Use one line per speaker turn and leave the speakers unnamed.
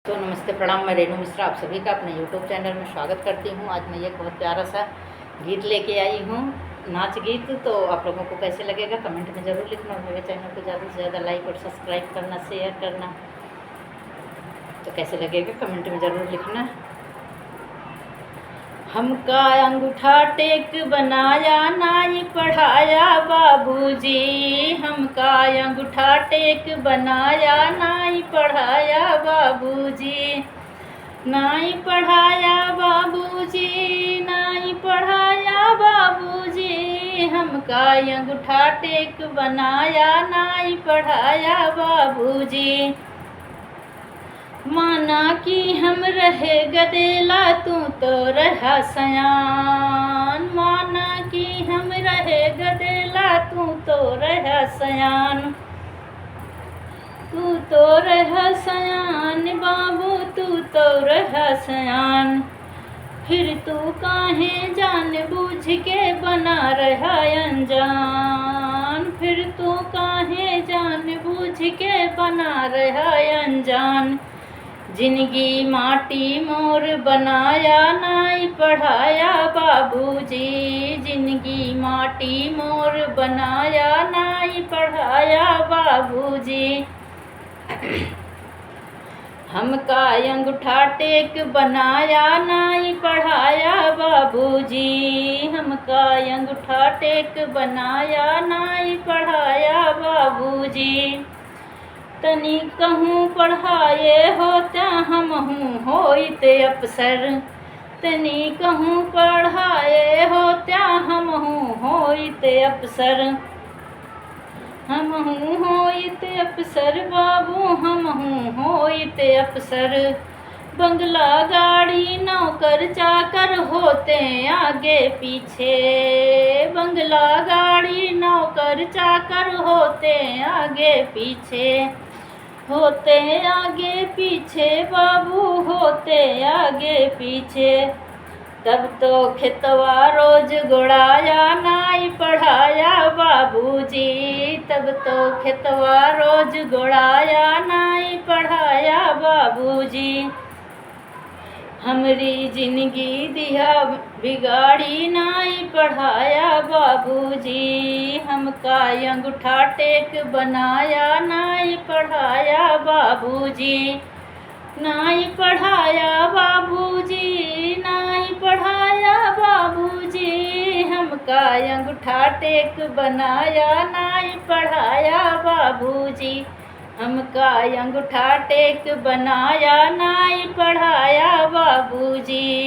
तो नमस्ते प्रणाम, मैं रेणु मिश्रा आप सभी का अपने यूट्यूब चैनल में स्वागत करती हूँ। आज मैं एक बहुत प्यारा सा गीत लेके आई हूँ, नाच गीत। तो आप लोगों को कैसे लगेगा कमेंट में ज़रूर लिखना। मेरे चैनल को ज़्यादा से ज़्यादा लाइक और सब्सक्राइब करना, शेयर करना। तो कैसे लगेगा कमेंट में ज़रूर लिखना। हमका अंगूठा टेक बनाया नाई पढ़ाया बाबूजी, हमका अंगूठा टेक बनाया नाई पढ़ाया बाबूजी, नाई पढ़ाया बाबूजी, नाई पढ़ाया बाबूजी, हमका अंगूठा टेक बनाया नाई पढ़ाया बाबूजी। माना कि हम रहे गदेला तू तो रहा सयान, माना कि हम रहे गदेला तू तो रहा सयान, तू तो रहा सयान बाबू, तू तो रहा सयान। फिर तू काहे जान बूझ के बना रहा अनजान, फिर तू काहे जान बूझ के बना रहा अनजान। जिंदगी माटी मोर बनाया नाई पढ़ाया बाबूजी, जिंदगी माटी मोर बनाया नाई पढ़ाया बाबूजी। हमका अंगूठा टेक बनाया नाई पढ़ाया बाबूजी, हमका अंगूठा टेक बनाया नाई पढ़ाया बाबूजी। तनी कहूँ पढ़ाए होता हमहूँ होइते अफसर, तनी कहूँ पढ़ाए होता हमहूँ होइते अफसर, हमहूँ होइते अफसर बाबू, हमहूँ होइते अफसर। बंगला गाड़ी नौकर चाकर होते आगे पीछे, बंगला गाड़ी नौकर चाकर होते आगे पीछे, होते आगे पीछे बाबू, होते आगे पीछे। तब तो खेतवा रोज गोड़ाया नाई पढ़ाया बाबूजी, तब तो खेतवा रोज गोड़ाया नाई पढ़ाया बाबूजी। हमरी जिंदगी दिया बिगाड़ी नाई पढ़ाया बाबूजी, हमका अंगूठा टेक बनाया नाई पढ़ाया बाबूजी, नाई पढ़ाया बाबूजी, नाई पढ़ाया बाबूजी। हमका अंगूठा टेक बनाया नाई पढ़ाया बाबूजी, हमका अंगूठा टेक बनाया नाई पढ़ाया बाबूजी।